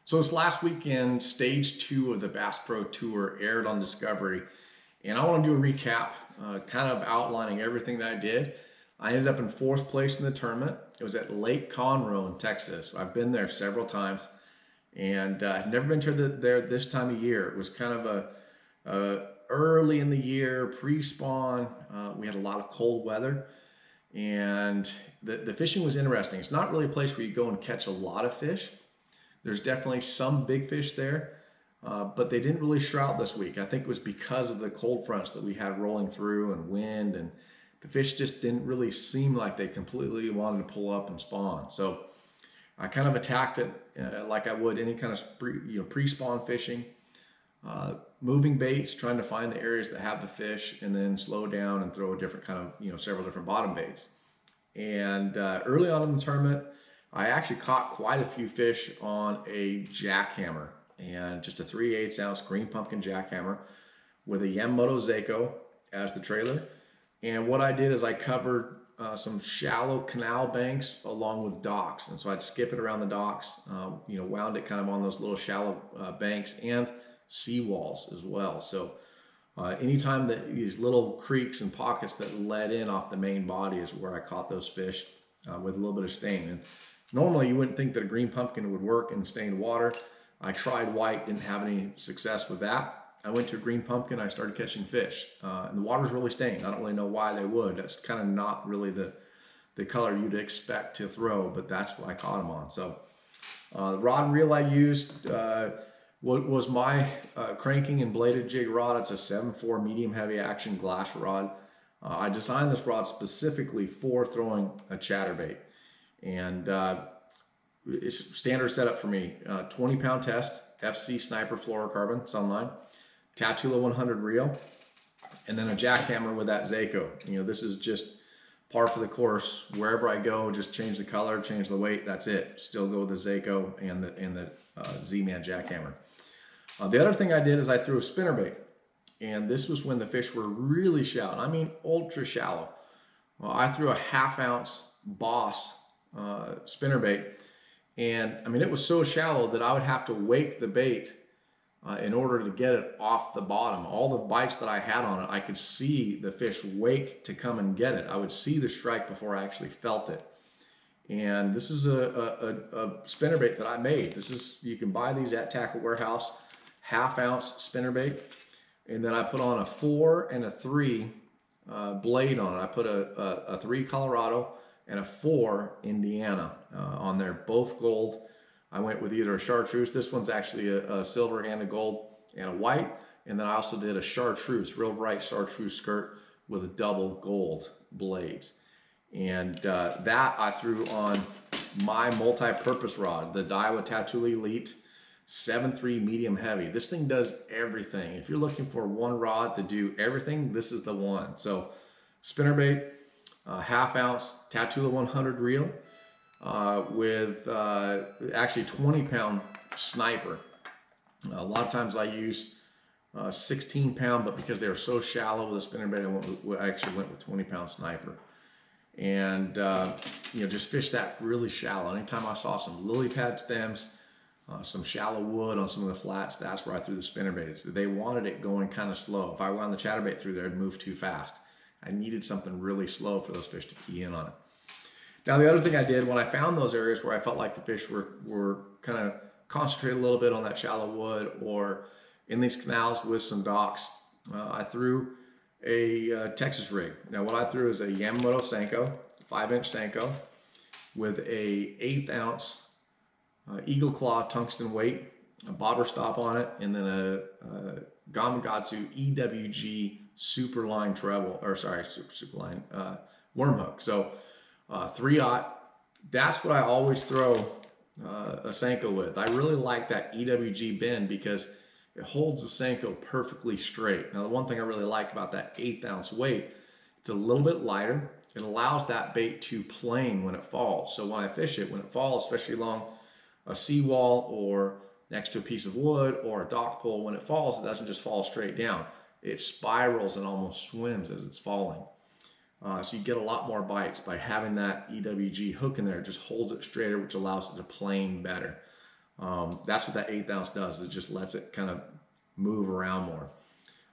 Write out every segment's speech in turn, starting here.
So this last weekend, stage 2 of the Bass Pro Tour aired on Discovery, and I want to do a recap, kind of outlining everything that I did. I ended up in 4th place in the tournament. It was at Lake Conroe in Texas. I've been there several times, and I've never been to there this time of year. It was kind of a early in the year, pre-spawn. We had a lot of cold weather, and the fishing was interesting. It's not really a place where you go and catch a lot of fish. There's definitely some big fish there, but they didn't really shroud this week. I think it was because of the cold fronts that we had rolling through and wind, and the fish just didn't really seem like they completely wanted to pull up and spawn. So I kind of attacked it like I would any kind of pre-spawn fishing, moving baits, trying to find the areas that have the fish, and then slow down and throw a different kind of, several different bottom baits. And early on in the tournament, I actually caught quite a few fish on a jackhammer, and just a 3/8 ounce green pumpkin jackhammer with a Yamamoto Seiko as the trailer. And what I did is I covered some shallow canal banks along with docks, and so I'd skip it around the docks, wound it kind of on those little shallow banks and seawalls as well. So anytime that these little creeks and pockets that led in off the main body is where I caught those fish with a little bit of stain. And normally you wouldn't think that a green pumpkin would work in stained water. I tried white, didn't have any success with that. I went to a green pumpkin, I started catching fish. And the water's really stained. I don't really know why they would. That's kind of not really the color you'd expect to throw, but that's what I caught them on. So the rod and reel I used was my cranking and bladed jig rod. It's a 7.4 medium heavy action glass rod. I designed this rod specifically for throwing a chatterbait. And it's standard setup for me. 20-pound test, FC Sniper fluorocarbon, Sunline, Tatula 100 reel, and then a jackhammer with that Seiko. This is just par for the course. Wherever I go, just change the color, change the weight, that's it. Still go with the Seiko and the Z-Man jackhammer. The other thing I did is I threw a spinnerbait, and this was when the fish were really shallow. I mean, ultra shallow. Well, I threw a 1/2 ounce Boss spinnerbait, and I mean, it was so shallow that I would have to wake the bait in order to get it off the bottom. All the bites that I had on it, I could see the fish wake to come and get it. I would see the strike before I actually felt it. And this is a spinnerbait that I made. You can buy these at Tackle Warehouse, 1/2 ounce spinnerbait. And then I put on a 4 and a 3 blade on it. I put a 3 Colorado and a 4 Indiana on there, both gold. I went with either a chartreuse. This one's actually a silver and a gold and a white. And then I also did a chartreuse, real bright chartreuse skirt with a double gold blades. And that I threw on my multi-purpose rod, the Daiwa Tatula Elite 7.3 medium heavy. This thing does everything. If you're looking for one rod to do everything, this is the one. So spinnerbait, 1/2 ounce Tatula 100 reel with actually 20-pound sniper. A lot of times I use 16-pound, but because they were so shallow with the spinnerbait, I actually went with 20-pound sniper. And just fish that really shallow. Anytime I saw some lily pad stems, some shallow wood on some of the flats, that's where I threw the spinnerbait. They wanted it going kind of slow. If I wound the chatterbait through there, it'd move too fast. I needed something really slow for those fish to key in on it. Now, the other thing I did when I found those areas where I felt like the fish were kind of concentrated a little bit on that shallow wood or in these canals with some docks, I threw a Texas rig. Now, what I threw is a Yamamoto Senko, 5-inch Senko, with a 1/8 ounce Eagle Claw tungsten weight, a bobber stop on it, and then a Gamakatsu EWG Superline treble, or sorry, Superline worm hook. So 3/0. That's what I always throw a Senko with. I really like that EWG bend because it holds the Senko perfectly straight. Now, the one thing I really like about that 1/8 ounce weight, it's a little bit lighter. It allows that bait to plane when it falls. So when I fish it, when it falls, especially along a seawall or next to a piece of wood or a dock pole, when it falls, it doesn't just fall straight down. It spirals and almost swims as it's falling. So you get a lot more bites by having that EWG hook in there. It just holds it straighter, which allows it to plane better. That's what that 1/8 ounce does. It just lets it kind of move around more.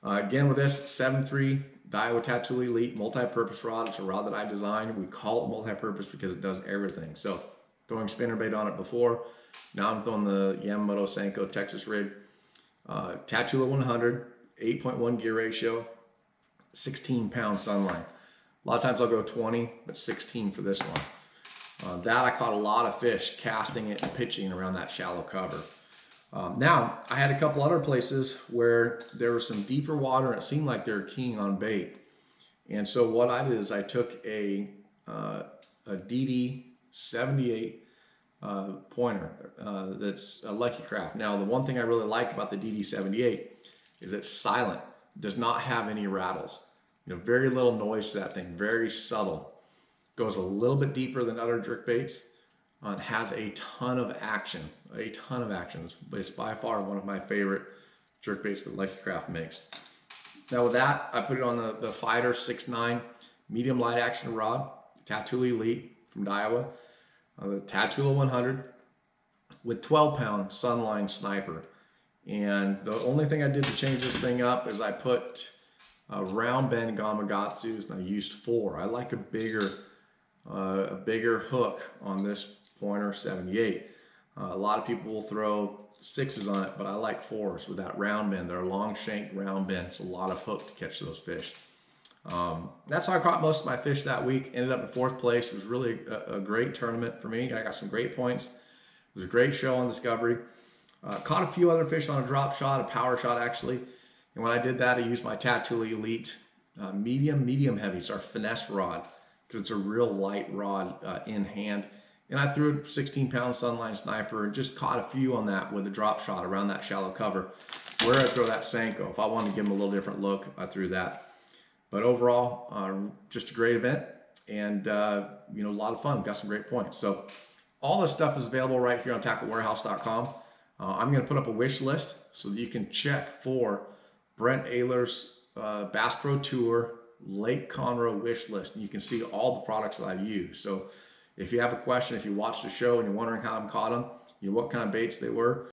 Again, with this 7.3 Daiwa Tattoo Elite multi-purpose rod, it's a rod that I designed. We call it multi-purpose because it does everything. So throwing spinnerbait on it before, now I'm throwing the Yamamoto Senko Texas rig. Tattoo 100, 8.1 gear ratio, 16-pound sunline. A lot of times I'll go 20, but 16 for this one. That I caught a lot of fish casting it and pitching around that shallow cover. Now, I had a couple other places where there was some deeper water and it seemed like they were keying on bait. And so what I did is I took a DD78 pointer that's a Lucky Craft. Now, the one thing I really like about the DD78 is it's silent, does not have any rattles. Very little noise to that thing, very subtle. Goes a little bit deeper than other jerk baits. It has a ton of action, It's by far one of my favorite jerk baits that Lucky Craft makes. Now with that, I put it on the Fighter 6.9 medium light action rod, Tattoo Elite from Daiwa, the Tattoo 100 with 12-pound Sunline Sniper. And the only thing I did to change this thing up is I put round bend Gamakatsus and I used 4. I like a bigger hook on this pointer 78. A lot of people will throw 6s on it, but I like 4s with that round bend. They're a long shanked round bend. It's a lot of hook to catch those fish. That's how I caught most of my fish that week. Ended up in 4th place. It was really a great tournament for me. I got some great points. It was a great show on Discovery. Caught a few other fish on a drop shot, a power shot actually. And when I did that, I used my Tattoo Elite medium heavy. It's our finesse rod because it's a real light rod in hand. And I threw a 16-pound Sunline Sniper and just caught a few on that with a drop shot around that shallow cover. Where I throw that Senko, if I wanted to give them a little different look, I threw that. But overall, just a great event and a lot of fun. Got some great points. So all this stuff is available right here on tacklewarehouse.com. I'm going to put up a wish list so that you can check for Brent Ehrler's Bass Pro Tour Lake Conroe wish list. And you can see all the products that I've used. So if you have a question, if you watched the show and you're wondering how I caught them, what kind of baits they were,